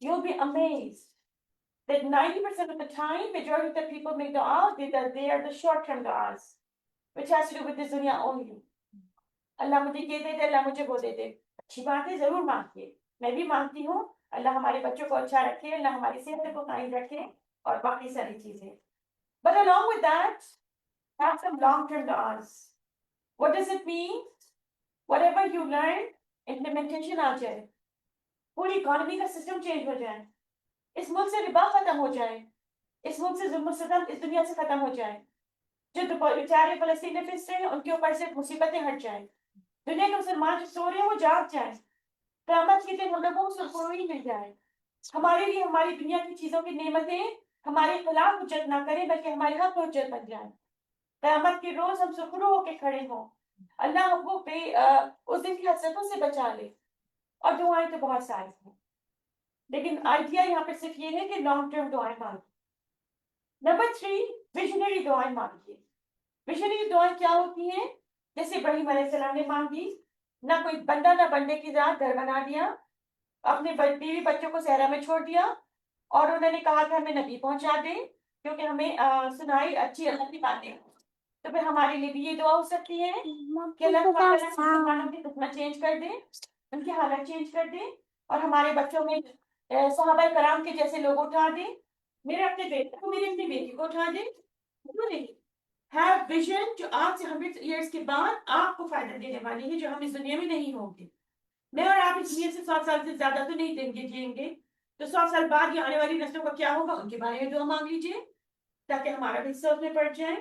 You'll be amazed that 90% of the time, majority of the people make du'as, they are the short-term du'as, which has to do with this dunya only. اللہ مجھے یہ دے دے, اللہ مجھے وہ دے دے. اچھی بات ہے, ضرور مانگیے. میں بھی مانگتی ہوں, اللہ ہمارے بچوں کو اچھا رکھے, اللہ ہماری صحت کو قائم رکھے, اور باقی ساری چیزیں. But along with that, have some long-term du'as. What does it mean? Whatever you learn, implementation آ جائے. پوری اکانومی کا سسٹم چینج ہو جائے. اس ملک سے ربا ختم ہو جائے. اس ملک سے ظلم و ستم اس دنیا سے ختم ہو جائے. جو بیچارے فلسطین میں پھنس رہے ہیں, ان کے اوپر سے مصیبتیں ہٹ جائیں. دنیا کے مسلمان جو سو رہے ہیں وہ جاگ جائیں. قیامت کے دن ہم لوگوں کو سکون مل جائے. ہمارے لیے ہماری دنیا کی چیزوں کی نعمتیں ہمارے خلاف حجت نہ کریں, بلکہ ہمارے حق حجت بن جائیں. قیامت کے روز ہم سرخرو ہو کے کھڑے ہوں. اللہ ہم کو اس دن کی حسرتوں سے بچا لے. اور دعائیں تو بہت ساری ہیں, لیکن آئیڈیا یہاں پہ صرف یہ ہے کہ لانگ ٹرم دعائیں مانگیں. نمبر 3, ویژنری دعائیں مانگیے. ویژنری دعائیں کیا ہوتی ہیں؟ جیسے ابراہیم علیہ السلام نے مانگی, نہ کوئی بندہ نہ بندے کی ذات گھر بنا دیا, اپنے بیوی بچوں کو صحرا میں چھوڑ دیا, اور انہوں نے کہا کہ ہمیں نبی پہنچا دیں کیونکہ ہمیں سنائی اچھی اللہ کی باتیں. تو پھر ہمارے لیے بھی یہ دعا ہو سکتی ہے کہ اللہ تعالیٰ مسلمانوں کی خدمت چینج کر دے, ان کی حالت چینج کر دے, اور ہمارے بچوں میں صحابہ کرام کے جیسے لوگ اٹھا دیں. میرے اپنے بیٹے کو, میری اپنی بیٹی کو اٹھا دیں. کیوں نہیں؟ ہیو ویژن جو آج سے 100 ایئرس کے بعد آپ کو فائدہ دینے والی ہے, جو ہم اس دنیا میں نہیں ہوں گے. میں اور آپ اس دنیا سے 100 سال سے زیادہ تو نہیں دیں گے, جئیں گے. تو 100 سال بعد یہ آنے والی نسلوں کا کیا ہوگا, ان کے بارے میں دعا مانگ لیجیے تاکہ ہمارا بھی حصہ اس میں پڑ جائے.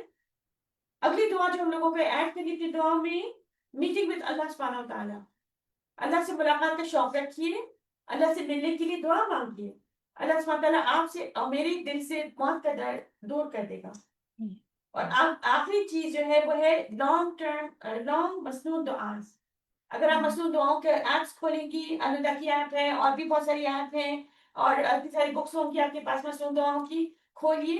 اگلی دعا جو ہم لوگوں کو ایڈ کرنی تھی دعا میں, میٹنگ وتھ اللہ سبحانہ و تعالیٰ. اللہ سے ملاقات کا شوق رکھیے, اللہ سے ملنے کے لیے دعا مانگیے. اللہ سبحانہ و تعالیٰ آپ سے اور میرے دل سے موت کا درد دور کر دے گا. اور آخری چیز جو ہے وہ ہے لانگ مصنون دعاز. اگر آپ مصنون دعاؤں کے ایپس کھولیں گی, انودا کی ایپ ہے اور بھی بہت ساری ایپ ہیں, اور اتنی ساری بکس ہوں گی آپ کے پاس مصنون دعاؤں کی, کھولیے.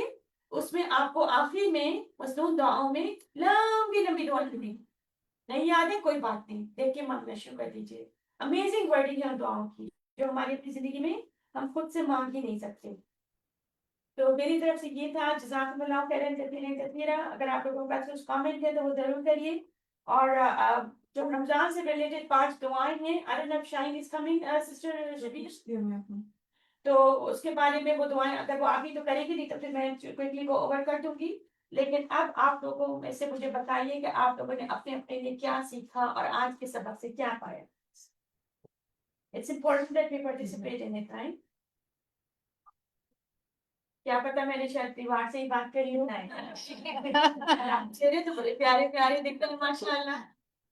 اس میں آپ کو آخری میں مصنون دعاؤں میں لمبی لمبی دعا لکھنی. نہیں یاد ہے کوئی بات نہیں, دیکھ کے مانگنا شروع کر دیجیے. امیزنگ ورڈنگ ہے دعاؤں کی, جو ہماری اپنی زندگی میں ہم خود سے مانگ ہی نہیں سکتے. تو میری طرف سے یہ تھا. جزاکم اللہ خیرا کثیرا. اگر آپ لوگوں کے پاس کچھ کامنٹ ہے تو وہ ضرور کریے. اور جو رمضان سے ریلیٹڈ 5 دعائیں ہیں, I don't know if Shine is coming, sister Shabir. تو اس کے بارے میں وہ دعائیں اگر وہ آگے تو کرے گی, نہیں تو پھر میں کوئکلی کو اوور کر دوں گی. لیکن اب آپ لوگوں میں سے مجھے بتائیے کہ آپ لوگوں نے اپنے اپنے لیے کیا سیکھا اور آج کے سبق سے کیا پایا. It's important that we participate in it, right? کیا پتا میں نے شاید دیوار سے ہی بات کری ہوں. چہرے تو بڑے پیارے پیارے دکھتے ہیں ماشاء اللہ.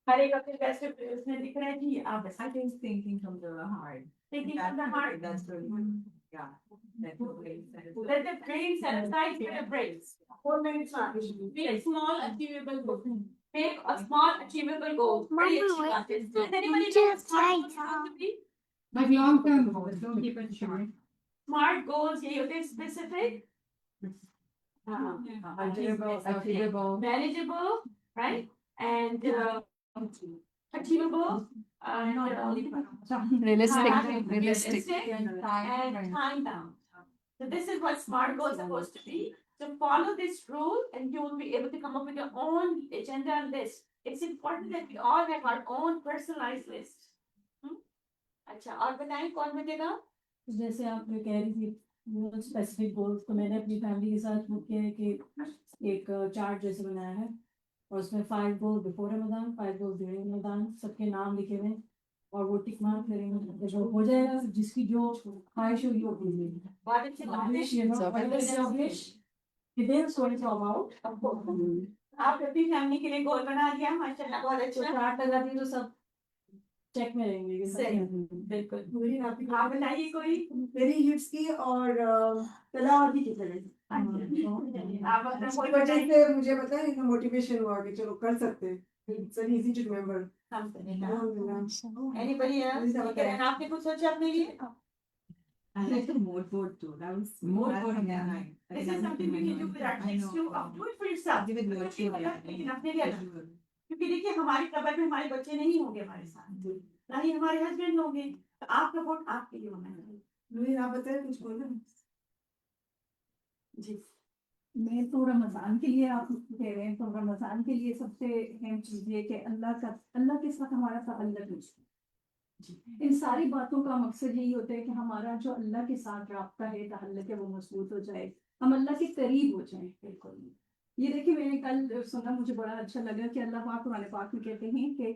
ہر ایک اپنے ویسے اس میں دکھ رہا ہے جی. آپ بس I think thinking from the heart. thinking from the heart. That's really, yeah. Let the brain set aside. Let the brain set aside for the brains. 4 minutes make small achievable goals. Make a small achievable goal. Very اچھی بات ہے. Does anybody know what smart goals are supposed to be? But long term goals, don't keep it short. Smart goals یہ ہوتے ہیں specific, Achievable. manageable, right? And achievable, Realistic. and time bound. So this is what SMART goals are supposed to be. So follow this rule and you will be able to come up with your own agenda and list. It's important that we all have our own personalized list. اچھا, اور بتائیں کون بنے گا؟ جیسے آپ نے کہہ رہی تھی اسپیسیفک گولس, تو میں نے اپنی فیملی کے ساتھ وہ کیا ہے کہ ایک چارٹ جیسے بنایا ہے, اور اس میں 5 گول بفور رمضان, 5 گول ڈیورنگ رمضان, سب کے نام لکھے ہوئے, اور وہ ٹک مارک کریں گے. جو ہو جائے گا, جس کی جو خواہش ہوگی وہ کیجیے. بہت اچھی بات ہے. آپ اپنی فیملی کے لیے گول بنا دیا, ماشاء اللہ بہت اچھا. چارٹ لگا دی تو سب چیک میں رہیں گے. صحیح, بالکل. آپ بتائیے کوئی میری ہٹس کی اور تلاوت کی طرح. آپ اپنا کوئی وجہ سے مجھے پتا ہے موٹیویشن ہوا کہ چلو کر سکتے. It's very easy to remember. Anybody else? آپ نے کچھ سوچا اپنے لیے؟ I like the mood board too. That was mood board. Yeah. This is something we can do with our kids too. Do it for yourself. لیکن اپنے لیے الگ. کیونکہ دیکھیے ہماری قبر میں ہمارے بچے نہیں ہوں گے ہمارے ساتھ, نہ ہی ہمارے ہسبینڈ ہوں گے, تو آپ کا ووٹ آپ کے لیے ہونا ہے. नूर आप बताएं कुछ बोलना जी मैं तो रमजान के लिए आप कह रहे हैं, तो रमजान के लिए सबसे अहम चीज ये कि अल्लाह के साथ हमारा ताल्लुक मजबूत। इन सारी बातों का मकसद यही होता है कि हमारा जो अल्लाह के साथ राब्ता है, ताल्लुक है, वो मजबूत हो जाए, हम अल्लाह के करीब हो जाए। बिल्कुल ये देखिए, मैंने कल सुना, मुझे बड़ा अच्छा लगा कि अल्लाह पाक कुरान पाक में कहते हैं कि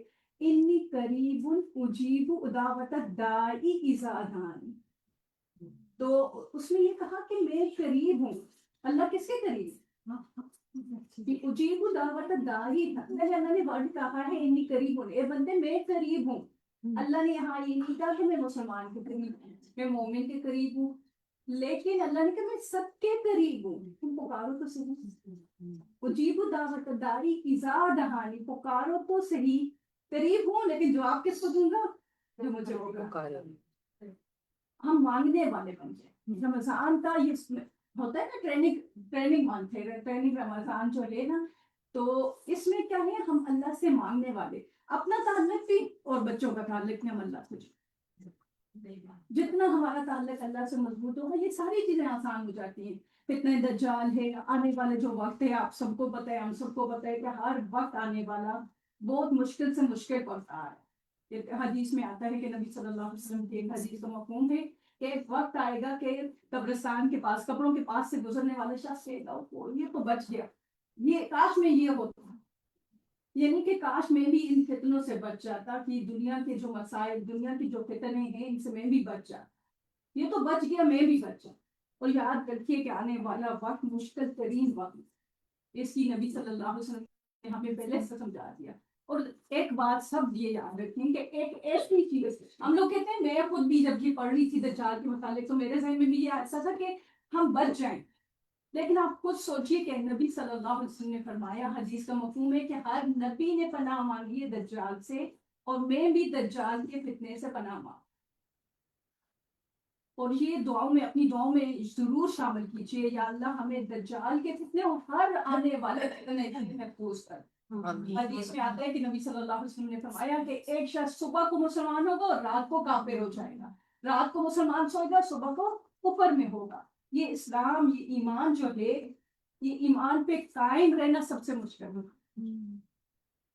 इन्नी करीबुन उजीबु दावत दाई इज़ा दान। तो उसमें ये कहा कि मैं करीब हूँ। अल्लाह किसके करीब? उजीबु दावत दाई था, अल्लाह ने वर्ड कहा है इन्नी करीब हूँ, ए बंदे मैं करीब हूँ। अल्लाह ने यहाँ ये नहीं कहा कि मैं मुसलमान के करीब हूँ, मैं मोमिन के करीब हूँ, लेकिन अल्लाह ने कहा मैं सबके करीब हूँ। तुम पुकारो तो सही। उजीबु दावत दाई इज़ा दहानी, पुकारो तो सही, करीब हूँ, लेकिन जवाब किसको दूंगा? जो मुझे होगा। हम मांगने वाले बन जाए। रमजान का ये होता है ना, ट्रेनिंग मंथ है, ट्रेनिंग रमजान जो है ना, तो इसमें क्या है, हम अल्लाह से मांगने वाले, अपना ताल्लुक भी और बच्चों का ताल्लुक भी हम अल्लाह से, जितना हमारा ताल्लुक अल्लाह से मजबूत होगा, ये सारी चीजें आसान हो जाती हैं। फितने दज्जाल है, आने वाले जो वक्त है, आप सबको पता है, हम सबको पता है कि हर वक्त आने वाला बहुत मुश्किल से मुश्किल वक्त आ रहा है। हदीस में आता है कि नबी सल्लल्लाहु अलैहि वसल्लम की एक हदीस का मफहूम है कि एक वक्त आएगा कि कब्रिस्तान के पास, कब्रों के पास से गुजरने वाले शख्स कहेगा, "ओ, ये तो बच गया, ये काश में ये होता, यानी कि काश मैं भी इन फितनों से बच जाता, कि दुनिया के जो मसाइल, दुनिया की जो फितने हैं, इनसे मैं भी बच जाता, ये तो बच गया, मैं भी बच जाता।" और याद रखिए कि आने वाला वक्त मुश्किल तरीन वक्त, इसकी नबी सल्लल्लाहु अलैहि वसल्लम ने हमें पहले से समझा दिया। और एक बात सब ये याद रखें कि एक ऐसी चीज, हम लोग कहते हैं, मैं खुद भी जब ये पढ़ रही थी दज्जाल के मुतालिक, तो मेरे जहन में भी ये ऐसा था कि हम बच जाएं, लेकिन आप खुद सोचिए कि नबी सल्लल्लाहु अलैहि वसल्लम ने फरमाया, हदीस का मफहूम है कि हर नबी ने पनाह मांगी है दज्जाल से, और मैं भी दज्जाल के फितने से पनाह मांग, और ये दुआओं में, अपनी दुआओं में जरूर शामिल कीजिए, या अल्लाह हमें दज्जाल के फितने और हर आने वाले फितने से महफूज कर। हदीस में आता है कि नबी सल्लल्लाहु अलैहि वसल्लम ने फरमाया कि एक शख्स सुबह को मुसलमान होगा और रात को काफिर हो जाएगा, रात को मुसलमान सोएगा, सुबह को कुफर में होगा। ये इस्लाम, ये ईमान जो है, ये ईमान पे कायम रहना सबसे मुश्किल है।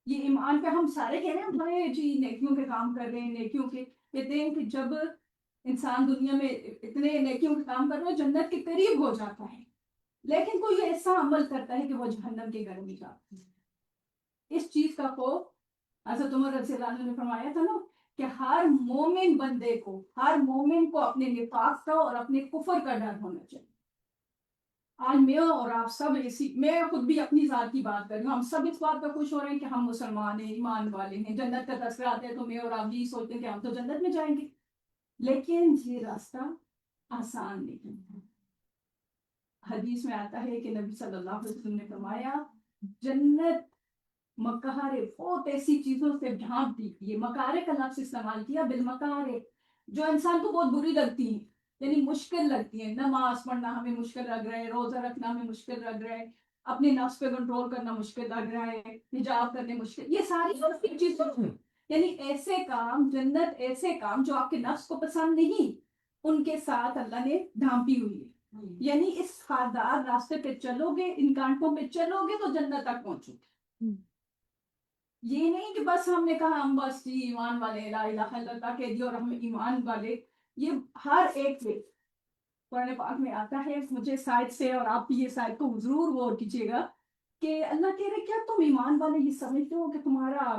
ये ईमान पे हम सारे कह रहे हैं भाई जी नेकियों के काम कर रहे हैं, नेकियों के, कहते हैं कि जब इंसान दुनिया में इतने नेकियों के काम कर रहा है, जन्नत के करीब हो जाता है, लेकिन कोई ऐसा अमल करता है कि वो जहन्नम के घर में जाता है। इस चीज का खौफ हज़रत उमर रज़ियल्लाहु अन्हु ने फरमाया था ना, कि हर मोमिन बंदे को, हर मोमिन को अपने निफाक का और अपने कुफर का डर होना चाहिए। आज मैं और आप सब ऐसी, मैं खुद भी अपनी जात की बात कर रही हूँ, हम सब इस बात पर खुश हो रहे हैं कि हम मुसलमान हैं, ईमान वाले हैं, जन्नत का तस्करा आता है तो मैं और आप भी सोचते हैं कि हम तो जन्नत में जाएंगे, लेकिन ये रास्ता आसान नहीं है। हदीस में आता है कि नबी सल्लल्लाहु अलैहि वसल्लम ने फरमाया, जन्नत मकारे, बहुत ऐसी चीजों से ढांप दी, ये मकारे का लफ्ज इस्तेमाल किया, बिल मकारे, जो इंसान को बहुत बुरी लगती है, यानी मुश्किल लगती है। नमाज पढ़ना हमें मुश्किल लग रहा है, रोजा रखना हमें मुश्किल लग रहा है, अपने नफ्स पे कंट्रोल करना मुश्किल लग रहा है, हिजाब करने मुश्किल, ये सारी चीजें, यानी ऐसे काम, जन्नत ऐसे काम जो आपके नफ्स को पसंद नहीं, उनके साथ अल्लाह ने ढांपी हुई है। यानी इस खारदार रास्ते पे चलोगे, इन कांटों पे चलोगे तो जन्नत तक पहुंचोगे। ये नहीं कि बस हमने कहा हम बस जी ईमान वाले, ला इलाहा इल्लल्लाह कह दिया और हम ईमान वाले, ये हर एक पे कुरान पाक में आता है। मुझे शायद से, और आप भी ये शायद को जरूर गौर कीजिएगा, कि अल्लाह कह रहे क्या तुम ईमान वाले ये समझते हो कि तुम्हारा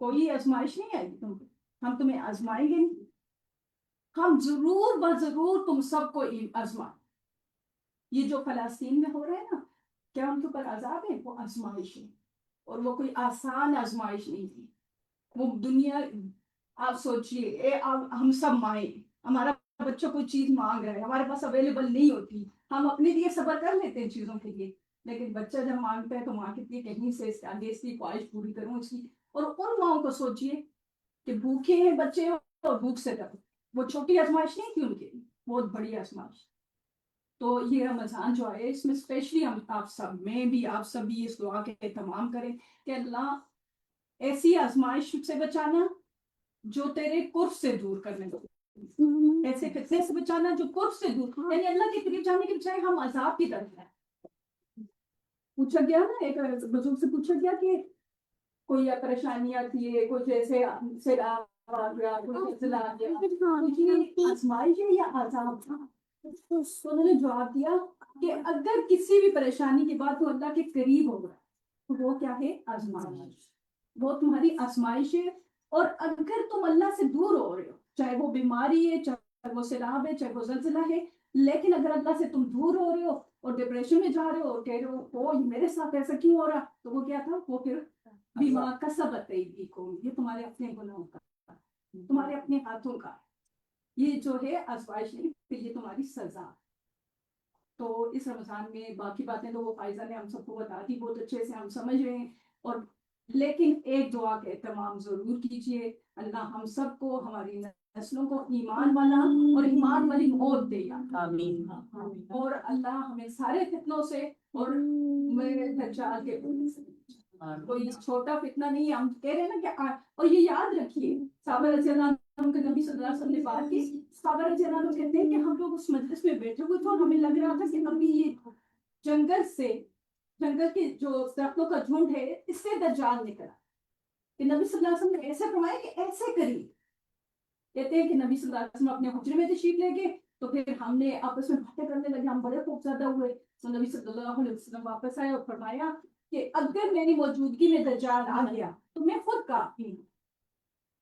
कोई आजमाइश नहीं आएगी, हम तुम्हें आजमाएंगे नहीं, हम जरूर ब जरूर तुम सबको आजमा। ये जो फलस्तीन में हो रहा है ना, क्या उनके ऊपर अजाब है? वो आजमाइश है, और वो कोई आसान आजमाइश नहीं थी। वो दुनिया, आप सोचिए, हम सब माए, हमारा बच्चा कोई चीज मांग रहा है, हमारे पास अवेलेबल नहीं होती, हम अपने लिए सब्र कर लेते हैं चीजों के लिए, लेकिन बच्चा जब मांगता है तो माँ कितनी कहीं से आगे इसकी ख्वाहिश पूरी करूँ इसकी। और उन माओ को सोचिए कि भूखे हैं बच्चे और भूख से डरो, वो छोटी आजमाइश नहीं थी उनके लिए, बहुत बड़ी आजमाइश। तो ये रमजान जो है, इसमें स्पेशली हम आप सब, मैं भी, आप सब भी इस दुआ के एहतमाम करें कि अल्लाह ऐसी आजमाइश से बचाना जो तेरे कुर्ब से दूर करने दो, ऐसे फितने से बचाना जो कुछ से दूर, यानी अल्लाह के करीब जाने के बजाय हम अजाब की तरफ हैं। पूछा गया ना, एक बुजुर्ग से पूछा गया कि कोई परेशानी आती है, कुछ जैसे सैलाब आ गया, कोई ज़िलज़ला आ गया, तो ये आजमाइश है या अजाब? तो उन्होंने जवाब दिया कि अगर किसी भी परेशानी के बाद वो अल्लाह के करीब हो गया तो वो क्या है? आजमाइश। वो तुम्हारी आजमाइश है। और अगर तुम अल्लाह से दूर हो रहे हो, चाहे वो बीमारी है, चाहे वो सैलाब है, चाहे वो ज़लज़ला है, लेकिन अगर अल्लाह से तुम दूर हो रहे हो और डिप्रेशन में जा रहे हो और कह रहे हो ओ मेरे साथ ऐसा क्यों हो रहा, तो वो क्या था? वो फिर बीमा का सबक को, ये तुम्हारे अपने गुनाहों का, तुम्हारे अपने हाथों का, ये जो है आजमाइश नहीं, फिर ये तुम्हारी सजा। तो इस रमजान में बाकी बातें तो वो फायजा ने हम सबको बता दी, बहुत अच्छे से हम समझ रहे हैं। और लेकिन एक दुआ का एहतमाम जरूर कीजिए, अल्लाह हम सबको, हमारी नस्लों को ईमान वाला और ईमान वाली मौत दे। आमीन। और अल्लाह हमें सारे फितनों से और मेरे दज्जाल के फितने से, कोई छोटा फितना नहीं है। हम कह रहे हैं ना कि और ये याद रखिए, साहबा रज़ियल्लाहु अन्हुम के नबी सल्लल्लाहु अलैहि वसल्लम ने बात की, साहबा रज़ियल्लाहु अन्हुम कहते हैं कि हम लोग उस मजलिस में बैठे हुए थे और हमें लग रहा था कि अभी ये जंगल के जो दरख्तों का झुंड है, इससे दज्जाल निकला। कि नबी सल्लल्लाहु अलैहि वसल्लम ने ऐसे फरमाया कि ऐसे करिए। कहते हैं कि नबी सल्लल्लाहु अलैहि वसल्लम अपने हुजरे में तशरीफ ले गए, तो फिर हमने आपस में बातें करने लगे, हम बड़े खूबज्यादा हुए। तो नबी सल्लल्लाहु अलैहि वसल्लम वापस आए और फरमाया कि अगर मेरी मौजूदगी में दज्जाल आ गया तो मैं खुद काफी हूँ,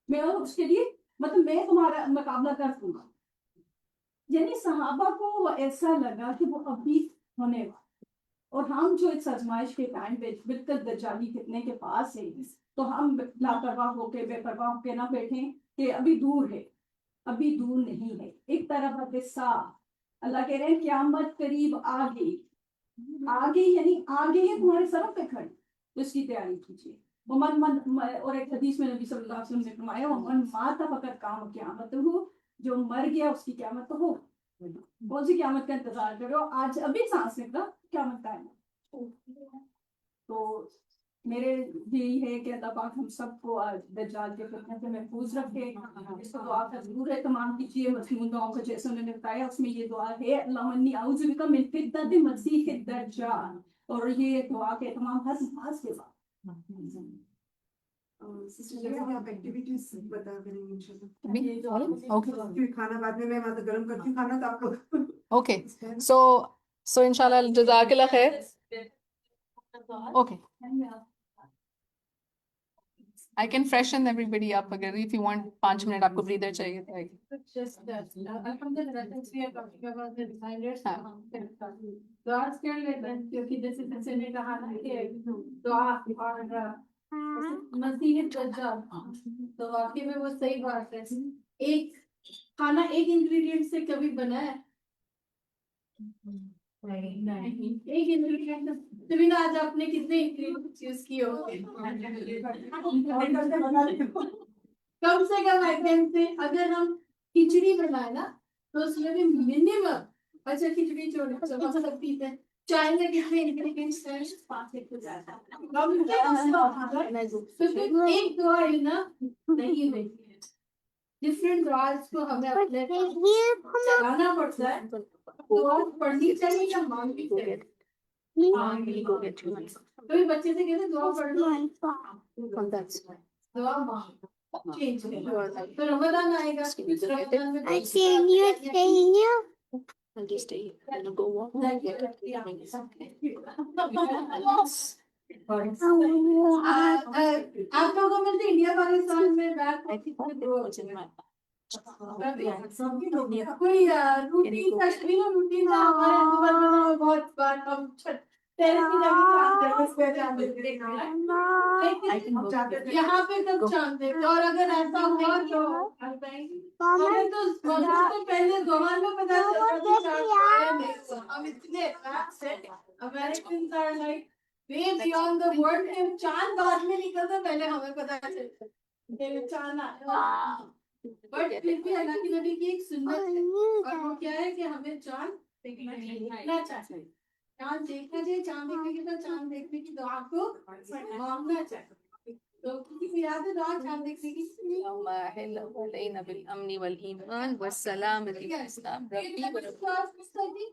मैं और उसके लिए मतलब मैं तुम्हारा मुकाबला कर दूंगा। यानी सहाबा को ऐसा लगा कि वो अभी होने वाला, और हम जो इस आजमाइश के टाइम पे बिल्कुल दज्जाली फितने के पास है, तो हम लापरवाह होके बेपरवाह होके ना बैठे कि अभी दूर है, अभी दूर नहीं है। एक तरफ किस्सा, अल्लाह कह रहे हैं क़यामत करीब आ गई। आगे यानी आगे है, तुम्हारे सरों पे खड़ी, तो इसकी तैयारी कीजिए। और एक हदीस में नबी सल्लल्लाहु अलैहि वसल्लम ने फरमाया मन माता फकत काम क़यामत हो, जो मर गया उसकी क़यामत तो हो। कौन सी क़यामत का इंतजार करो? आज अभी सांस निकला, क़यामत का है। तो मेरे यही है कि अल्लाह पाक हम सबको दज्जाल के फितने से महफूज रखे। इसको दुआ का जरूर एहतमाम कीजिए। मजमून दुआओं का जैसे उन्होंने बताया उसमें ये दुआ है अल्लाहुम्मा इन्नी अऊज़ु बिका मिन फितनति मसीह दज्जाल, और ये दुआ के एहतमाम हर नमाज के बाद। सिस्टर जैसे कि आप एक्टिविटीज बता करेंगे इंशाल्लाह। ये जो फिर खाना बाद में मैं मतलब गर्म करती हूँ खाना, तो आपको Okay. So inshallah, jazakallah khair. Okay. I can freshen everybody up अगर if you want 5 minute आपको breather चाहिए तो I can. just alhamdulillah, since we are talking about the reminders, दुआ कर लेते हैं, क्योंकि जैसे जैसे ने कहा ना कि दुआ और मसीह दज्जाल, तो वाकई में वो सही बात है। एक खाना एक इंग्रेडिएंट से कभी बना है? नहीं, एक इंग्रेडिएंट तभी ना। आज आपने कितने इंग्रेडिएंट्स यूज किए होंगे? कम से कम आइटम से अगर हम खिचड़ी बनाए ना, तो उसमें भी मिनिमम, अच्छा खिचड़ी छोड़ो सब सकती है, चाय में कितने इंग्रेडिएंट्स हैं? 5 हो जाता है। तो फिर एक दुआ है ना नहीं होती है। डिफरेंट दुआस को हमें अपने चलाना पड़ता है। दुआ पढ़नी चाहिए या मांगनी चाहिए? कभी बच्चे से कहते दुआ पढ़ लो, दुआ मांग चेंज कर। तो रमजान आएगा, रमजान में I'll just stay here and go walk. आप लोगों में से इंडिया पाकिस्तान में back I think what's in my कोई रूटीन का रूटीन था हमारे सुबह में बहुत बार हम टेरेस पे जाके यहाँ पे तब चांद देखते, और अगर ऐसा हुआ तो हमें तो पहले जवान में पता चलता कि चांद आया नहीं हुआ। हम इतने एडवांस हैं, American are like way beyond the world में। चांद बाद में निकलता, पहले हमें पता चलता कि चांद आया। बट फिर भी अल्लाह की नबी की एक सुन्नत है, और वो क्या है कि हमें चांद देखना चाहिए। चांद देखना चाहिए, चांद देखने के बाद चांद देखने की दुआ को मांगना चाहिए। تو کسی کو یاد ہے دعا چاند دیکھنے کی؟ اللهم أحل علينا بالأمن والإيمان والسلامة والإسلام ربي وربي.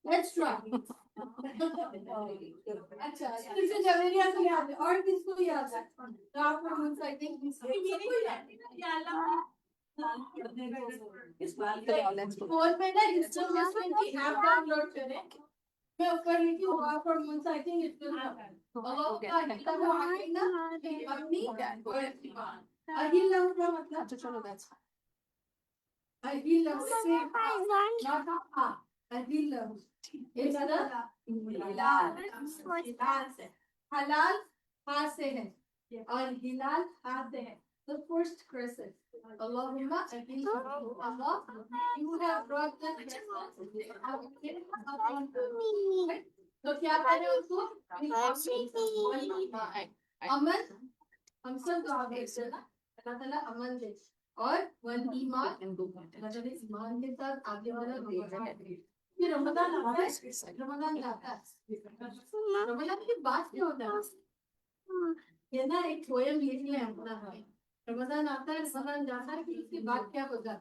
Let's try. اچھا کسی جویریہ کو یاد ہے اور کس کو یاد ہے؟ آپ کو منس آئی تھنک فون میں نا انسٹالمنٹ کی ایپ ڈاؤن لوڈ کریں. میں اوپر لکھی ہوں آپ اور منس آئی تھنک اس کو اللہ کا کتاب آگینا اپنی اور ایمان. اہل لہو کا مطلب اچھا چلو that's fine. اہل لہو سے اہل لہو اس کا حلال ہاتھ سے ہے اور ہلال ہاتھ سے ہے. The first crescent. Allahumma Allah, you have brought the crescent. تو کیا کریں اس کو امن. ہم سب دعا کرتے ہیں نا اللہ تعالیٰ امن دے اور ون ایمان اللہ تعالیٰ ایمان کے ساتھ آگے والا یہ رمضان آتا ہے. رمضان جاتا ہے. رمضان کی بات کیا ہوتا ہے یہ نا ایک پویم لکھ لیں اپنا. رمضان آتا ہے رمضان جاتا ہے کہ اس کی بات کیا ہوتا ہے.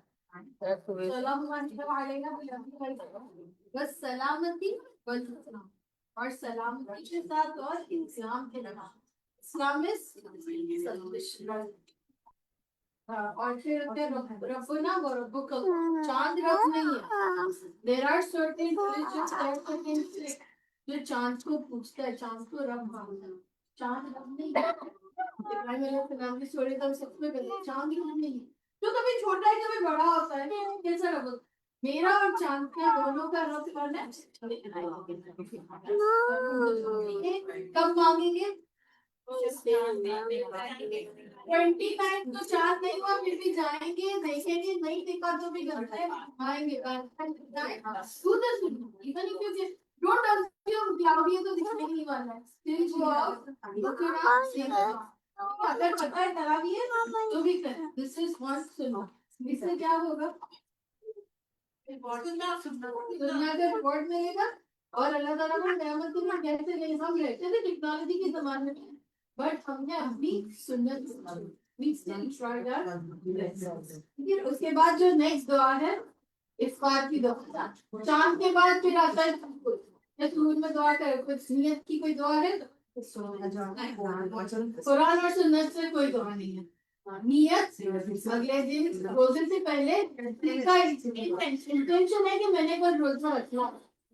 بس سلامتی اور سلامتی کے ساتھ اور اسلام کے نام اسلام اور پھر ربنا و ربک چاند رب نہیں ہے. There are certain religions جو چاند کو پوچھتا ہے چاند کو رب مانتا ہے. چاند رب نہیں ہے. ابراہیم علیہ السلام کی سورہ کا سب میں پہلے چاند رب نہیں ہے جو کبھی چھوٹا ہے کبھی بڑا ہوتا ہے. کیسا رب ہوتا ہے؟ میرا اور چاند کا دونوں کا رب کون ہے؟ کب مانگیں گے؟ 29 تو چاند نہیں ہوا پھر بھی جائیں گے دیکھیں گے نہیں دیکھا تو بھی گھنٹے آئیں گے. ڈونٹ assume کلاؤڈی ہے تو دکھنے نہیں والا ہے. Still go out, look around, see the sun. اگر پتہ ہے تراویح ہے تو بھی کریں. This is one sunnah. اس سے کیا ہوگا؟ دنیا کا ریوارڈ ملے گا اور اللہ تعالیٰ کو نعمت کے لیے کیسے نہیں. ہم رہتے تھے ٹیکنالوجی کے زمانے میں بٹ ہم نے اپنی سنت اس کے بعد جو نیکسٹ دعا ہے افطار کی دعا. چاند کے بعد پھر آتا ہے سورج میں دعا کرے. کچھ نیت کی کوئی دعا ہے؟ قرآن اور سنت سے کوئی دعا نہیں ہے. نیت اگلے دن روزے سے پہلے انٹینشن ہے کہ میں نے کل روزہ رکھنا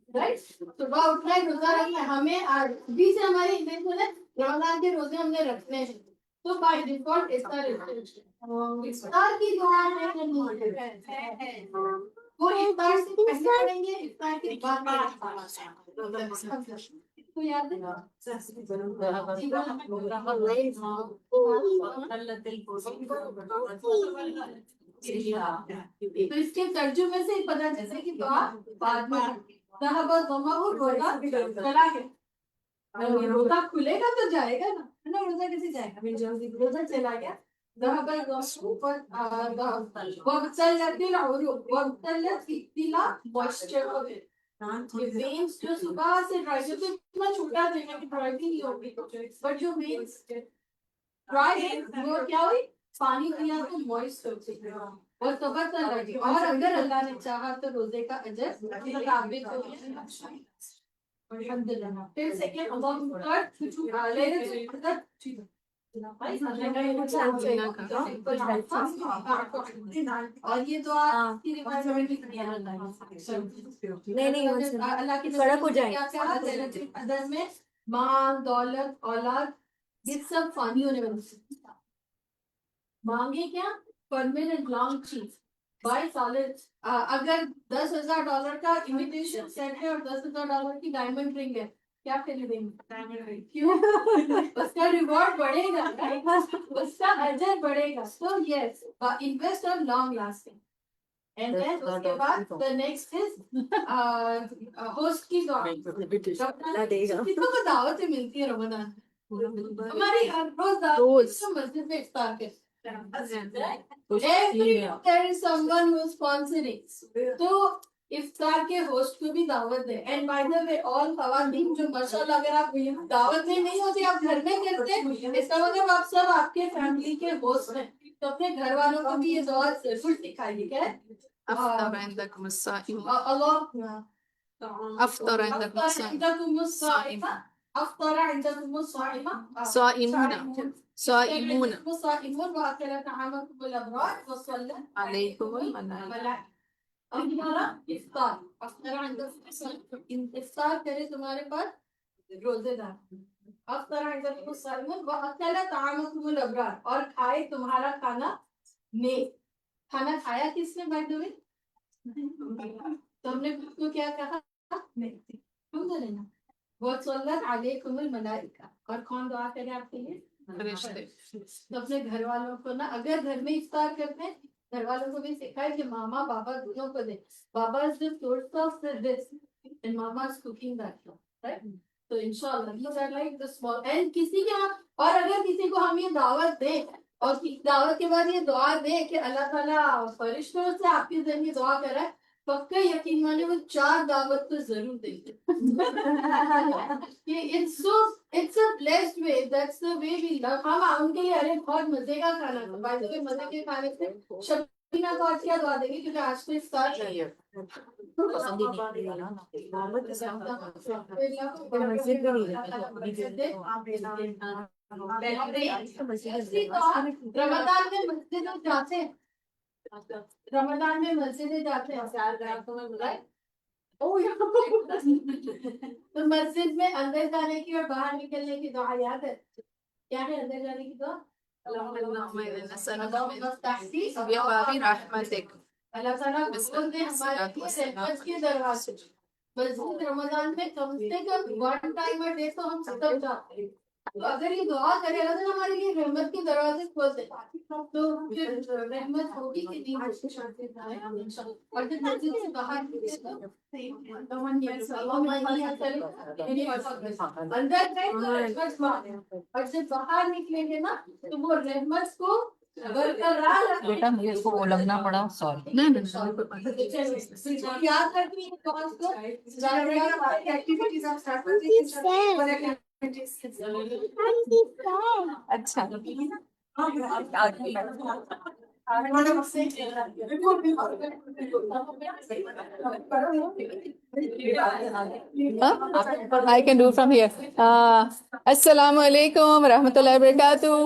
رائٹ. صبح اٹھنا ہے روزہ رکھنا ہے. ہمیں ابھی سے ہماری انٹینشن ہے رمضان کے روزے ہم نے رکھنے ہیں تو بائی ڈیفالٹ افطار کی دعا ہے وہ افطار سے پہلے پڑھیں گے افطار کے بعد کو یاد ہے تو اس کے ترجمے سے پتا چلتا ہے کہ دعا بعد میں روزہ کھلے گا تو جائے گا نا. روزہ کیسے جائے گا؟ روزہ چلا گیا وینس جو صبح سے ڈرائی جو اتنا چھوٹا تھا کہ ڈرائی بھی نہیں ہوگی بٹ جو وینس ڈرائی وہ کیا ہوئی پانی پیا تو موئسٹ ہوتی اور صبر کر لگی. اور اگر اللہ نے چاہا تو روزے کا اجر ثابت ہو. پھر سیکنڈ اور یہ دعا اللہ کی سڑک ہو جائے میں مال دولت اولاد یہ سب فانی ہونے والی. مانگے کیا پرماننٹ لانگ چیز بائی سالر. اگر $10,000 کا امیٹیشن سیٹ ہے اور $10,000 کی ڈائمنڈ رنگ ہے کیا خریدیں گے؟ کیوں؟ اس کا ریوارڈ بڑھے گا اس کا اجر بڑھے گا. تو yes invest on long lasting. And then اس کے بعد the next is ہوسٹ کی دعا. کتنوں کو دعوتیں ملتی ہے رمضان ہماری ہر روز دعوت مسجد میں افطار کرتے. There is someone who is sponsoring. تو इफ्तार के होस्ट को भी दावत दें. And by the way all खवातीन जो माशाल्लाह अगर आप दावत में नहीं होती आप घर में करते हैं, इसका मतलब आप सब आपके फैमिली के होस्ट हैं, तो अपने घर वालों को भी ये दुआ जरूर सिखाइए. क्या है? أفطر عندكم الصائم الله أفطر عندكم أفطر الصائم عندكم الصائمة. أفطر عندكم الصائمة. صائمون صائمون صائمون وأكل طعامكم الأبرار وصلى عليكم الملائكة الملائكة. अब हमारा इफ्तार. अफ्तार عندكم इफ्तार करे तुम्हारे पास रोजेदार. अफ्तार عندكم الصائمون وأكل طعامكم الأبرار और खाए तुम्हारा खाना नेक. खाना खाया किसने बाय द वे? तो हमने को क्या कहा? अल्हम्दुलिल्लाह. वसल्लत अलैकुमुल मलाइका. और कौन दुआ करे आपके लिए? فرشتے तो अपने घर वालों को ना अगर घर में इफ्तार करते हैं घर वालों को भी सिखाए कि मामा बाबा दोनों को दे. Baba is the source of this and mama is cooking that, right? तो इंशाल्लाह these are like the small and किसी के और अगर किसी को हम ये दावत दें और दावत के बाद ये दुआ दें कि अल्लाह ताला फरिश्तों से आपके जरिए दुआ कराए, पक्का यकीन मानिए वो 4 दावत तो जरूर देंगे. it's a blessed way. That's the way we love. हम उनके लिए अरे बहुत मजे का खाना था. बाय द वे मजे के खाने से शबीना को आज क्या दुआ देंगे क्योंकि आज तो इफ्तार है. रमजान में मस्जिद जाते हैं. रमजान में मस्जिद जाते हैं. तो मस्जिद में अंदर जाने की और बाहर निकलने की दुआ याद है? क्या है अंदर जाने की दुआ? اللهم إنا نسألك اللهم من افتح لي أبواب رحمتك अल्लाह ताला बोल दे हमारे लिए रहमत के दरवाजे. मस्जिद रमजान में कम से कम 1 टाइम अ डे तो हम सब जाते हैं. तो अगर ये दुआ करे अल्लाह ताला हमारे लिए रहमत के दरवाजे खोल दे तो फिर रहमत होगी कि नहीं होगी. और जब मस्जिद से बाहर निकले तो अंदर गए तो रहमत मांगे और जब बाहर निकलेंगे ना तो वो रहमत को बरकरार रखने बेटा मुझे इसको वो लगना पड़ा, सॉरी. नहीं नहीं याद रखिए कौन को एक्टिविटीज आप स्टार्ट करते हैं. अच्छा I can do from here. अस्सलाम वालेकुम रहमतुल्लाहि वबरकातुह.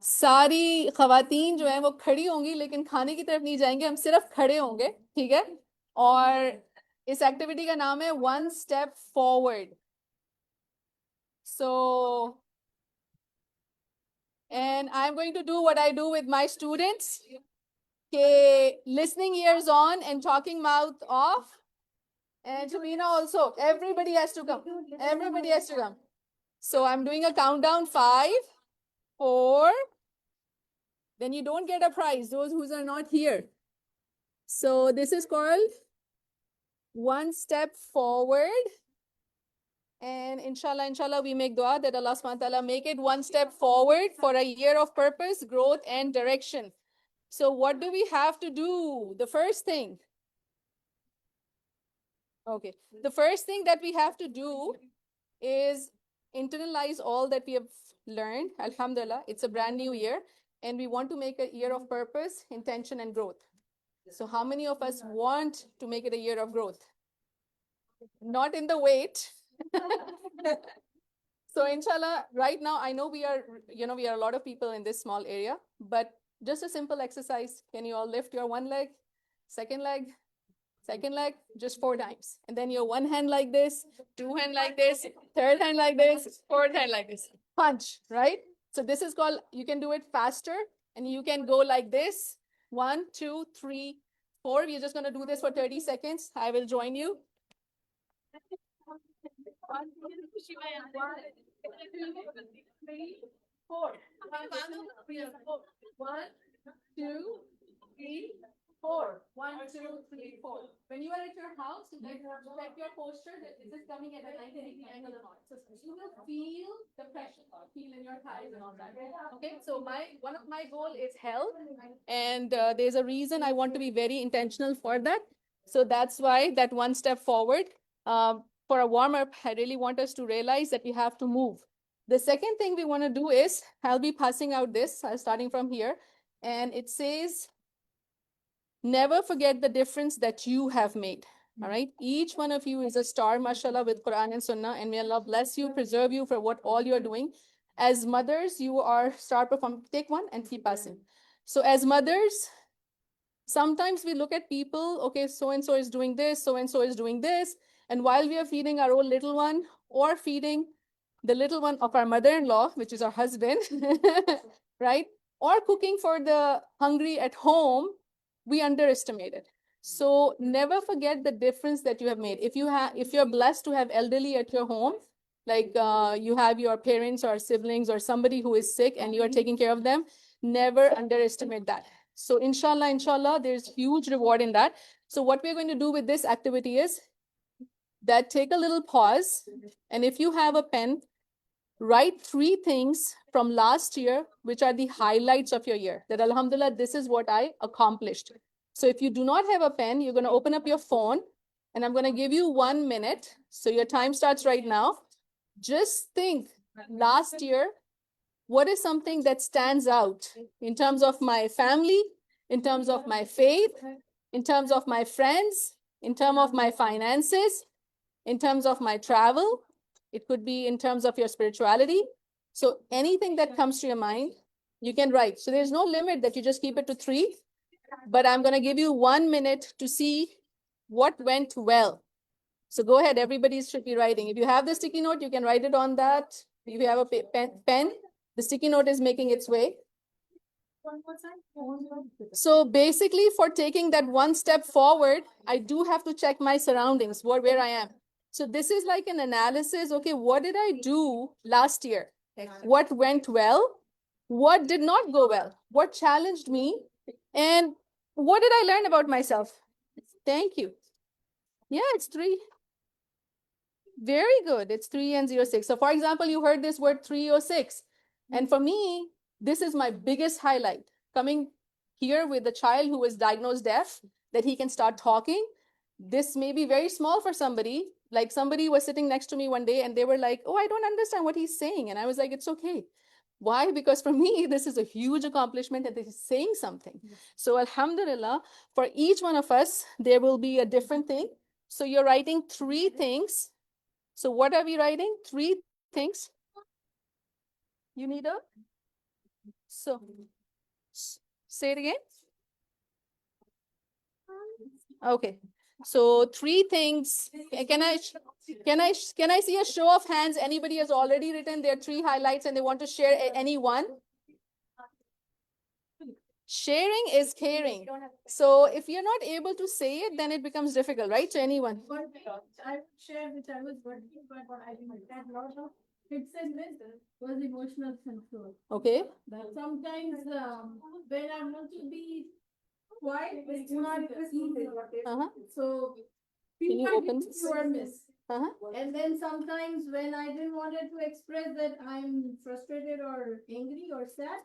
सारी खवातीन जो है वो खड़ी होंगी लेकिन खाने की तरफ नहीं जाएंगे, हम सिर्फ खड़े होंगे, ठीक है? और इस एक्टिविटी का नाम है one step forward. So, and I'm going to do what I do with my students. Okay, listening ears on and talking mouth off. And Shamina also, everybody has to come. Everybody has to come. So I'm doing a countdown, 5, 4. Then you don't get a prize, those who are not here. So this is called one step forward. And inshallah, we make dua that Allah subhanahu wa ta'ala make it one step forward for a year of purpose, growth, and direction. So what do we have to do? The first thing. Okay. The first thing that we have to do is internalize all that we have learned. Alhamdulillah, it's a brand new year. And we want to make a year of purpose, intention, and growth. So how many of us want to make it a year of growth? Not in the weight. So inshallah, right now, I know we are a lot of people in this small area, but just a simple exercise. Can you all lift your one leg, second leg, just 4 times. And then your one hand like this, 2 hand like this, third hand like this, fourth hand like this. Punch, right? So this is called, you can do it faster and you can go like this. 1, 2, 3, 4. We're just going to do this for 30 seconds. I will join you. 1, 2, 3, 4. 1, 2, 3, 4. 1, 2, 3, 4. When you are at your house, check your posture. Is this coming at a 90-degree angle or not? So you will feel the pressure, feel in your thighs and all that. Okay, so one of my goal is health, and there's a reason I want to be very intentional for that. So that's why that one step forward. For a warm up, I really want us to realize that we have to move. The second thing we want to do is, I'll be passing out this, starting from here, and it says, never forget the difference that you have made. All right. Each one of you is a star, mashallah, with Quran and Sunnah, and may Allah bless you, preserve you for what all you're doing. As mothers, you are star perform. Take one and keep passing. So as mothers, sometimes we look at people, okay, so-and-so is doing this, so-and-so is doing this. And while we are feeding our own little one or feeding the little one of our mother-in-law, which is our husband, right? Or cooking for the hungry at home, we underestimate it. So never forget the difference that you have made. If you're blessed to have elderly at your home, like you have your parents or siblings or somebody who is sick and you are taking care of them, never underestimate that. So inshallah, there's huge reward in that. So what we're going to do with this activity is that take a little pause. And if you have a pen, write 3 things from last year, which are the highlights of your year. That alhamdulillah, this is what I accomplished. So if you do not have a pen, you're going to open up your phone and I'm going to give you 1 minute. So your time starts right now. Just think last year, what is something that stands out in terms of my family, in terms of my faith, in terms of my friends, in terms of my finances, in terms of my travel? It could be in terms of your spirituality. So anything that comes to your mind, you can write. So there's no limit that you just keep it to 3, but I'm going to give you 1 minute to see what went well. So go ahead, everybody should be writing. If you have the sticky note, you can write it on that. If you have a pen, the sticky note is making its way. So basically, for taking that one step forward, I do have to check my surroundings, where I am. So this is like an analysis. Okay, what did I do last year? What went well? What did not go well? What challenged me? And what did I learn about myself? Thank you. Yeah, it's 3. Very good. It's 3 and 06. So for example, you heard this word 306. And for me, this is my biggest highlight. Coming here with a child who is diagnosed deaf, that he can start talking. This may be very small for somebody. Like somebody was sitting next to me one day and they were like, oh, I don't understand what he's saying. And I was like, it's okay. Why? Because for me, this is a huge accomplishment that he's saying something. So alhamdulillah, for each one of us, there will be a different thing. So you're writing 3 things. So what are we writing? 3 things. You need a? So say it again. Okay. So 3 things. Can I see a show of hands? Anybody has already written their 3 highlights and they want to share any one? Sharing is caring. So if you're not able to say it, then it becomes difficult, right? To anyone. I would share which I was working, but I didn't get a lot of. It said was emotional control. Okay. That sometimes when I want to be quiet, it's not easy. Uh-huh. So Can you people open give you a miss. Uh-huh. And then sometimes when I didn't wanted to express that I'm frustrated or angry or sad,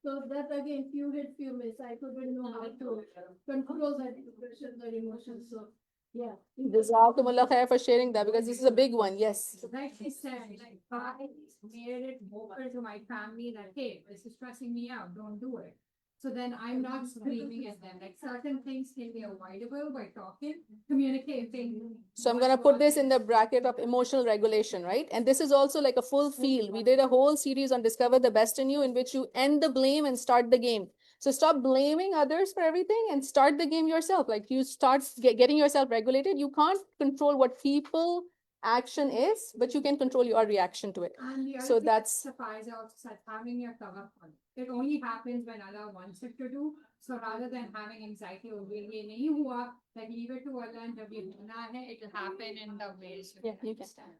so that again few hit, few miss. I couldn't know how to control that expression or emotions. So yeah. Jazakumullah khair for sharing that, because this is a big one. Yes. Like she said, like I made it vocal to my family that hey, this is stressing me out, don't do it. So then I'm not screaming at them. Like certain things can be avoidable by talking, communicating. So I'm going to put this in the bracket of emotional regulation, right? And this is also like a full field. We did a whole series on Discover the Best in You, in which you end the blame and start the game. So stop blaming others for everything and start the game yourself. Like you start getting yourself regulated. You can't control what people action is, but you can control your reaction to it. And the other So thing that's Safiza also said, having your tawakkul. It only happens when Allah wants it to do. So rather than having anxiety or ये नहीं हुआ, like leave it to Allah and जब ये होना है, it will happen in the ways you Yeah, you can. understand.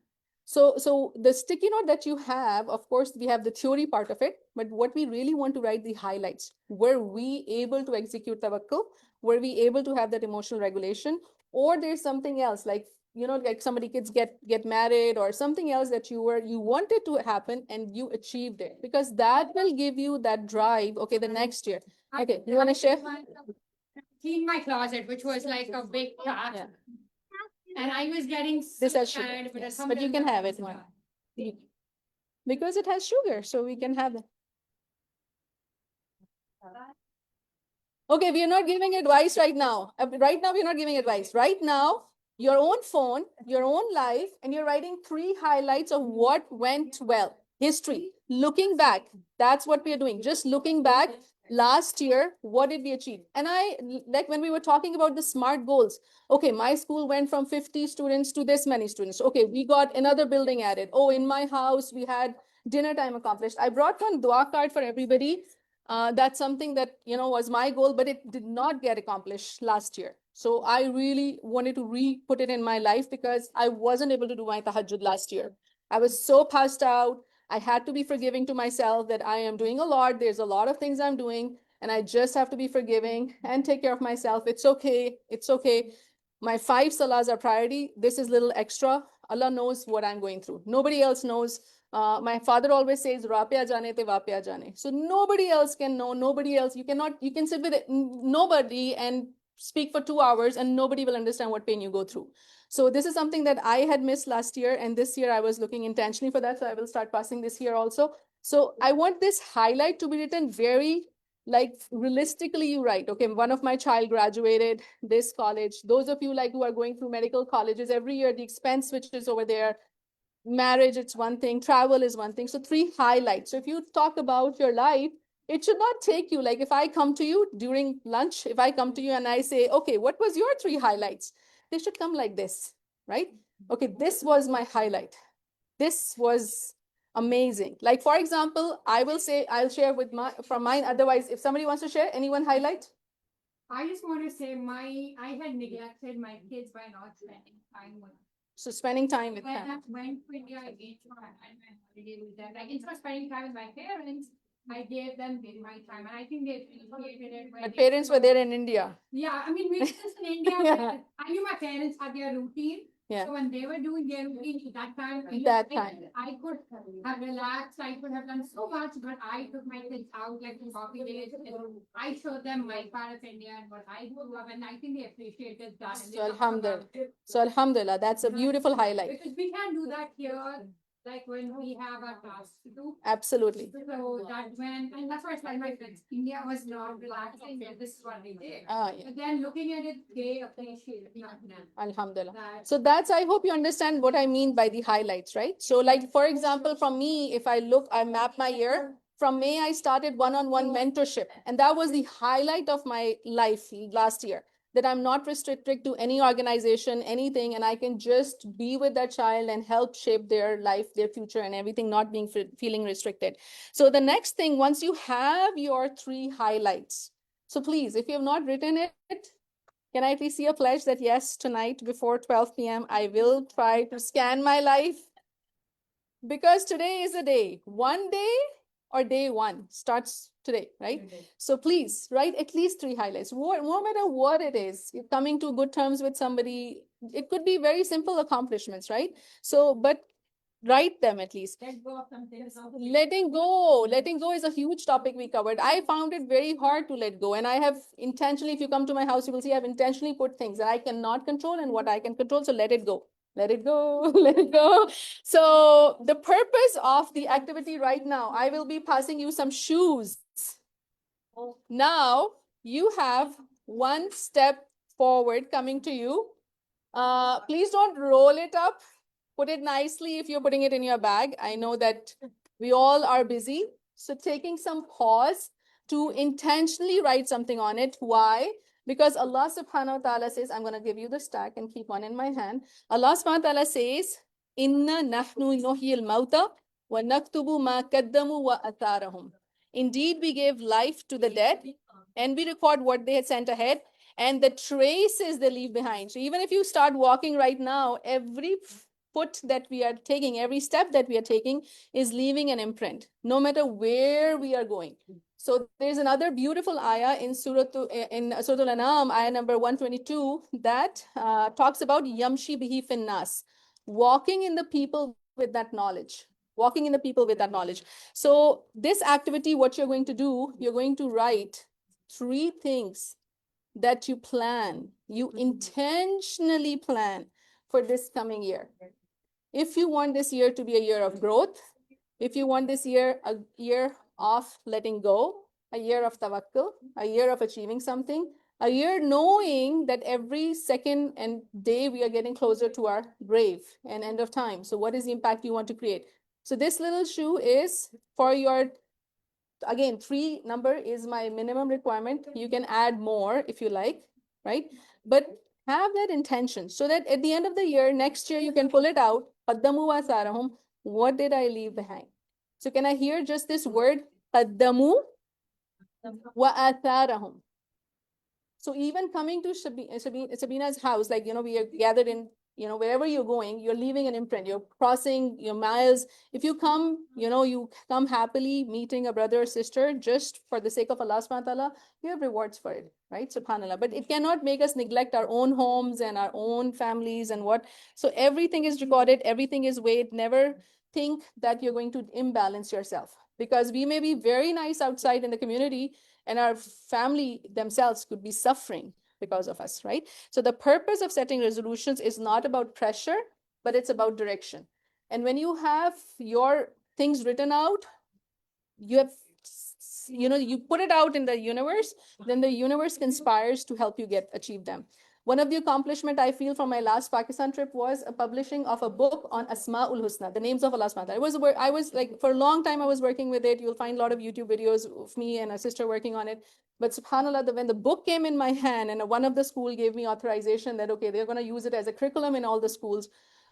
So the sticky note that you have, of course, we have the theory part of it, but what we really want to write the highlights. Were we able to execute tawakkul? Were we able to have that emotional regulation? Or there's something else, like, you know, like somebody kids get married or something else that you wanted to happen and you achieved it, because that will give you that drive. Okay, the next year. Okay, you want to share? clean my closet, which was like a big task. Yeah. And I was getting This so has sugar, tired, yes, at but you some can point have I it, was Mom. like, Because it has sugar, so we can have it. Okay, we are not giving advice right now. Right now, we're not giving advice. Right now, your own phone, your own life, and you're writing 3 highlights of what went well. History, looking back. That's what we are doing. Just looking back. Last year, what did we achieve? And like when we were talking about the SMART goals, okay, my school went from 50 students to this many students. Okay, we got another building added. Oh, in my house, we had dinner time accomplished. I brought one dua card for everybody. That's something that, was my goal, but it did not get accomplished last year. So I really wanted to re-put it in my life because I wasn't able to do my tahajjud last year. I was so passed out. I had to be forgiving to myself that I am doing a lot. There's a lot of things I'm doing, and I just have to be forgiving and take care of myself. It's okay. It's okay. My 5 salahs are priority. This is little extra. Allah knows what I'm going through. Nobody else knows. My father always says, "Rapya jane te vapya jane." So nobody else can know. Nobody else. You can sit with nobody and speak for 2 hours, and nobody will understand what pain you go through. So this is something that I had missed last year, and this year I was looking intentionally for that. So I will start passing this year also. So I want this highlight to be written very like realistically. You write, okay, one of my child graduated this college. Those of you like who are going through medical colleges every year, the expense which is over there, marriage, it's one thing, travel is one thing. So 3 highlights. So if you talk about your life, it should not take you, like if I come to you during lunch, if I come to you and I say, okay, what was your 3 highlights? They should come like this, right? Okay, this was my highlight. This was amazing. Like, for example, I will say, I'll share from mine. Otherwise, if somebody wants to share, anyone highlight? I just want to say I had neglected my kids by not spending time with them. So spending time with When them. I went to India, I gave them my holiday with them. Like instead of spending time with my parents, I gave them my time, and I think they appreciated it. when But they parents were there in India. Yeah, I mean, we were just in India. Yeah. But I knew my parents had their routine. Yeah. So when they were doing their routine at that time, I could have relaxed. I could have done so much, but I took my kids out like in coffee days. And I showed them my part of India and what I grew up, and I think they appreciated that. And they So talked alhamdulillah. about it. So alhamdulillah, that's a beautiful highlight. Because we can't do that here, like when we have our tasks to do. Absolutely. So that and that's why I tell my friends, India was not relaxing, but this is what they did. Yeah. But then looking at it, they appreciate it. Alhamdulillah. That So I hope you understand what I mean by the highlights, right? So like, for example, from me, if I map my year, from May, I started one-on-one mentorship. And that was the highlight of my life last year, that I'm not restricted to any organization, anything, and I can just be with that child and help shape their life, their future, and everything, not being feeling restricted. So the next thing, once you have your 3 highlights, so please, if you have not written it, can I please see a pledge that yes, tonight before 12 p.m., I will try to scan my life? Because today is a day. One day or day 1 starts today, right? So please write at least 3 highlights. No matter what it is, you're coming to good terms with somebody. It could be very simple accomplishments, right? So, but write them at least. let go of something. Letting go is a huge topic we covered. I found it very hard to let go, and I have intentionally, if you come to my house, you will see I've intentionally put things that I cannot control and what I can control. So let it go. Let it go. Let it go. So the purpose of the activity right now, I will be passing you some shoes. Now you have 1 step forward coming to you. Please don't roll it up. Put it nicely if you're putting it in your bag. I know that we all are busy. So taking some pause to intentionally write something on it. Why? Because Allah subhanahu wa ta'ala says, I'm going to give you the stack and keep one in my hand. Allah subhanahu wa ta'ala says, Inna nahnu nuhyil mauta wa naktubu ma kaddamu wa atharahum. Indeed, we gave life to the dead and we record what they had sent ahead and the traces they leave behind. So even if you start walking right now, every foot that we are taking, every step that we are taking is leaving an imprint, no matter where we are going. So there's another beautiful ayah in Surah Al-An'am, ayah number 122, that talks about yamshi bihi fin nas, walking in the people with that knowledge. Walking in the people with that knowledge. So this activity, what you're going to do, you're going to write 3 things that you plan, you intentionally plan for this coming year. If you want this year to be a year of growth, if you want this year a year of letting go, a year of tawakkul, a year of achieving something, a year knowing that every second and day we are getting closer to our grave and end of time. So what is the impact you want to create? So this little shoe is for your, again, 3 number is my minimum requirement. You can add more if you like, right? But have that intention so that at the end of the year, next year, you can pull it out. قَدَّمُوا وَآثَارَهُمْ. What did I leave behind? So can I hear just this word? قَدَّمُوا وَآثَارَهُمْ. So even coming to Sabina's house, like, we are gathered in, wherever you're going, you're leaving an imprint, you're crossing your miles. If you come, you come happily meeting a brother or sister just for the sake of Allah subhanahu wa ta'ala, you have rewards for it, right? SubhanAllah. But it cannot make us neglect our own homes and our own families and what. So everything is recorded, everything is weighed. Never think that you're going to imbalance yourself, because we may be very nice outside in the community, and our family themselves could be suffering because of us, right? So the purpose of setting resolutions is not about pressure, but it's about direction. And when you have your things written out, you have, you put it out in the universe, then the universe conspires to help you achieve them. One of the accomplishment I feel from my last Pakistan trip was a publishing of a book on Asma'ul Husna, the names of Allah subhanahu wa ta'ala. I was like, for a long time I was working with it. You'll find a lot of YouTube videos of me and a sister working on it. But subhanAllah, when the book came in my hand and one of the school gave me authorization that, okay, they're going to use it as a curriculum in all the schools,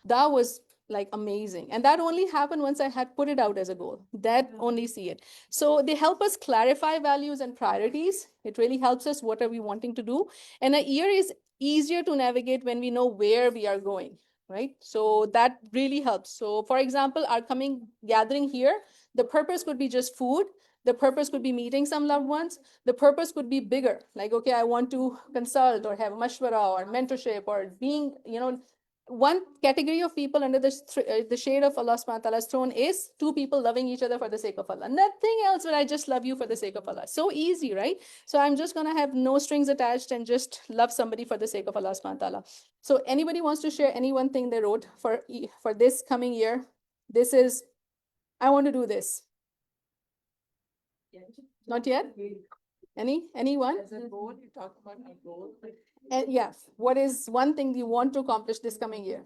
that was like amazing. And that only happened once I had put it out as a goal. That only see it. So they help us clarify values and priorities. It really helps us what are we wanting to do. And a year is easier to navigate when we know where we are going, right? So that really helps. So for example, our coming gathering here, the purpose could be just food. The purpose could be meeting some loved ones. The purpose could be bigger. Like, okay, I want to consult or have mashwara or mentorship or being, one category of people under the shade of Allah subhanahu wa ta'ala's throne is 2 people loving each other for the sake of Allah. Nothing else, but I just love you for the sake of Allah. So easy, right? So I'm just going to have no strings attached and just love somebody for the sake of Allah subhanahu wa ta'ala. So anybody wants to share any one thing they wrote for this coming year? This is, I want to do this. Not yet? Anyone? As a goal, you talk about a goal. And yes, what is one thing you want to accomplish this coming year?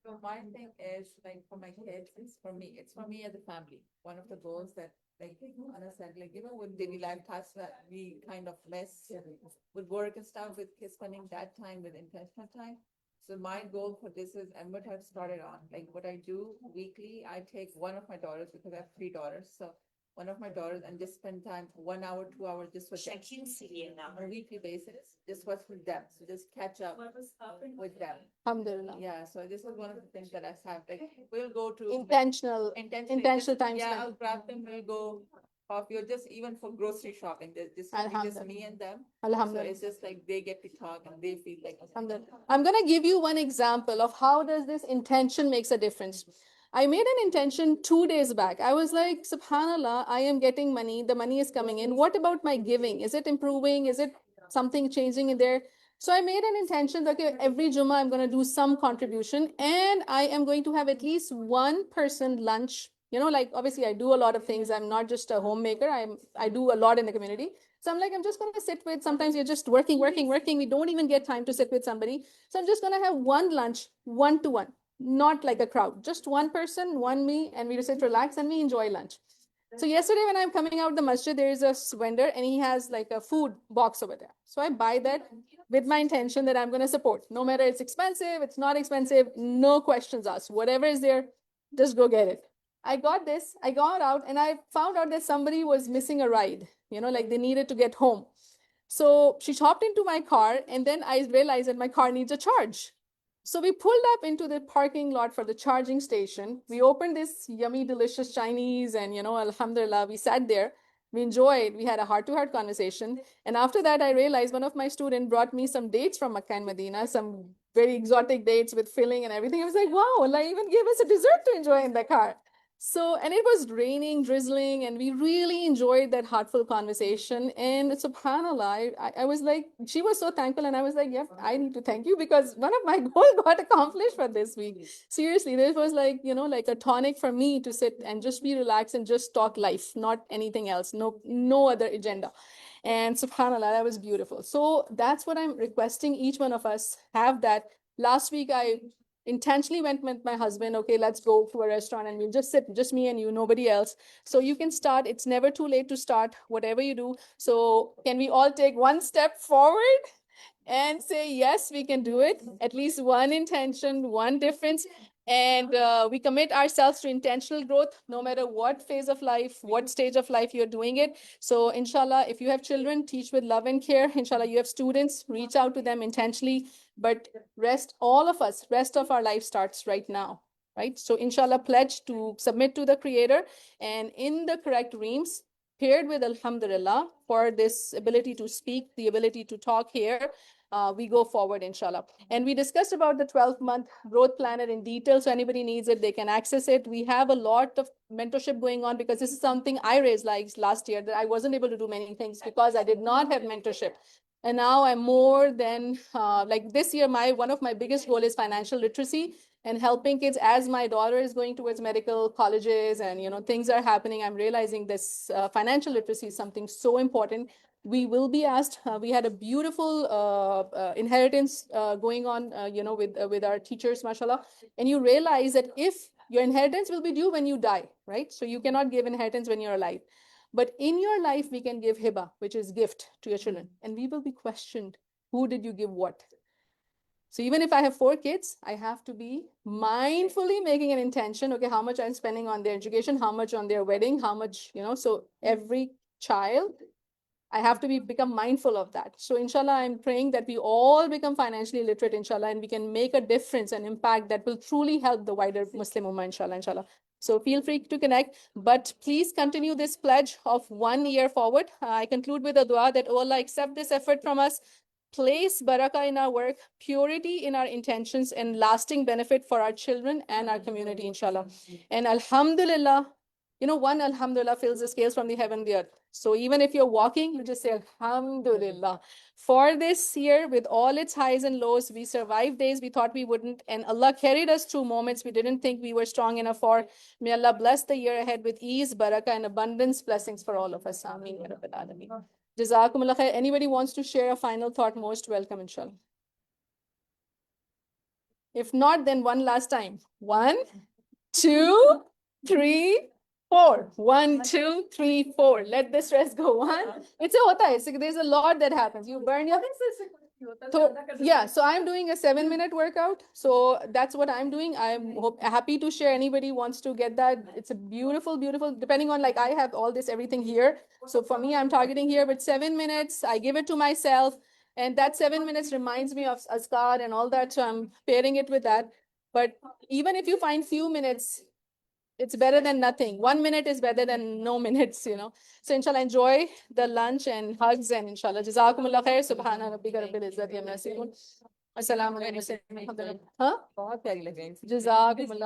So my thing is, like, for my kids, it's for me as a family. One of the goals that, like Anna said, like, with daily life tasks that we kind of miss with work and stuff, with kids spending that time with intentional time. So my goal for this is, and what I've started on, like what I do weekly, I take one of my daughters, because I have 3 daughters. So one of my daughters, and just spend time, 1 hour, 2 hours, just with them on a weekly basis, just what's with them. So just catch up with them. Alhamdulillah. Yeah, so this is one of the things that I have. Like, we'll go to Intentional time Yeah, spent. I'll grab them. We'll go coffee, or just even for grocery shopping. There's just Alhamdulillah. me and them. So Alhamdulillah. it's just like they get to talk and they feel like. Alhamdulillah. I'm going to give you one example of how does this intention makes a difference. I made an intention 2 days back. I was like, subhanallah, I am getting money. The money is coming in. What about my giving? Is it improving? Is it something changing in there? So I made an intention that, okay, every Jummah I'm going to do some contribution, and I am going to have at least one person lunch. Like, obviously I do a lot of things. I'm not just a homemaker. I do a lot in the community. So I'm like, I'm just going to sit with, sometimes you're just working. We don't even get time to sit with somebody. So I'm just going to have one lunch, 1-to-1, not like a crowd, just one person, one me, and we just sit, relax, and we enjoy lunch. So yesterday when I'm coming out the masjid, there is a vendor and he has like a food box over there. So I buy that with my intention that I'm going to support. No matter it's expensive, it's not expensive, no questions asked. Whatever is there, just go get it. I got this, I got out, and I found out that somebody was missing a ride, like they needed to get home. So she hopped into my car, and then I realized that my car needs a charge. So we pulled up into the parking lot for the charging station. We opened this yummy, delicious Chinese, and, alhamdulillah, we sat there. We enjoyed. We had a heart-to-heart conversation. And after that, I realized one of my students brought me some dates from Makkah and Medina, some very exotic dates with filling and everything. I was like, wow, Allah even gave us a dessert to enjoy in the car. So, and it was raining, drizzling, and we really enjoyed that heartfelt conversation. And subhanAllah, I was like, she was so thankful. And I was like, yep, I need to thank you because one of my goals got accomplished for this week. Seriously, this was like, like a tonic for me to sit and just be relaxed and just talk life, not anything else, no other agenda. And subhanAllah, that was beautiful. So that's what I'm requesting each one of us have that. Last week, I intentionally went with my husband, okay, let's go to a restaurant and we'll just sit, just me and you, nobody else. So you can start. It's never too late to start, whatever you do. So can we all take one step forward and say, yes, we can do it? At least one intention, one difference. And we commit ourselves to intentional growth, no matter what phase of life, what stage of life you're doing it. So inshallah, if you have children, teach with love and care. Inshallah, you have students, reach out to them intentionally. But all of us, rest of our life starts right now, right? So inshallah, pledge to submit to the Creator and in the correct reams, paired with alhamdulillah for this ability to speak, the ability to talk here, we go forward, inshallah. And we discussed about the 12-month growth planner in detail. So anybody needs it, they can access it. We have a lot of mentorship going on because this is something I raised like last year, that I wasn't able to do many things because I did not have mentorship. And now I'm more than like this year, one of my biggest goal is financial literacy and helping kids. As my daughter is going towards medical colleges and things are happening, I'm realizing this financial literacy is something so important. We will be asked. We had a beautiful inheritance going on, with our teachers, mashallah. And you realize that if your inheritance will be due when you die, right? So you cannot give inheritance when you're alive. But in your life, we can give hiba, which is gift to your children. And we will be questioned, who did you give what? So even if I have 4 kids, I have to be mindfully making an intention, okay, how much I'm spending on their education, how much on their wedding, how much, so every child, I have to become mindful of that. So inshallah, I'm praying that we all become financially literate, inshallah, and we can make a difference and impact that will truly help the wider Muslim ummah, inshallah. So feel free to connect, but please continue this pledge of 1 year forward. I conclude with a dua that, oh Allah, accept this effort from us, place barakah in our work, purity in our intentions, and lasting benefit for our children and our community, inshallah. And alhamdulillah, one alhamdulillah fills the scales from the heaven and the earth. So even if you're walking, you just say alhamdulillah. For this year, with all its highs and lows, we survived days we thought we wouldn't, and Allah carried us through moments we didn't think we were strong enough for. May Allah bless the year ahead with ease, barakah, and abundance blessings for all of us. Ameen ya Rabbil Alameen. Jazakumullah khair. Anybody wants to share a final thought, most welcome, inshallah. If not, then one last time. 1, 2, 3, 4. 1, 2, 3, 4. Let the stress go. 1. It's a hota hai. So there's a lot that happens. You burn your. So, yeah, so I'm doing a 7-minute workout. So that's what I'm doing. I'm happy to share. Anybody wants to get that. It's a beautiful, depending on, like, I have all this, everything here. So for me, I'm targeting here, but 7 minutes, I give it to myself. And that 7 minutes reminds me of Azkar and all that. So I'm pairing it with that. But even if you find few minutes, it's better than nothing. 1 minute is better than no minutes, So inshallah, enjoy the lunch and hugs, and inshallah, jazakumullah khair. Subhana rabbika rabbil izzati amma yasifun. Assalamu alaikum. बहुत प्यारी लग रही है Jazakumullah.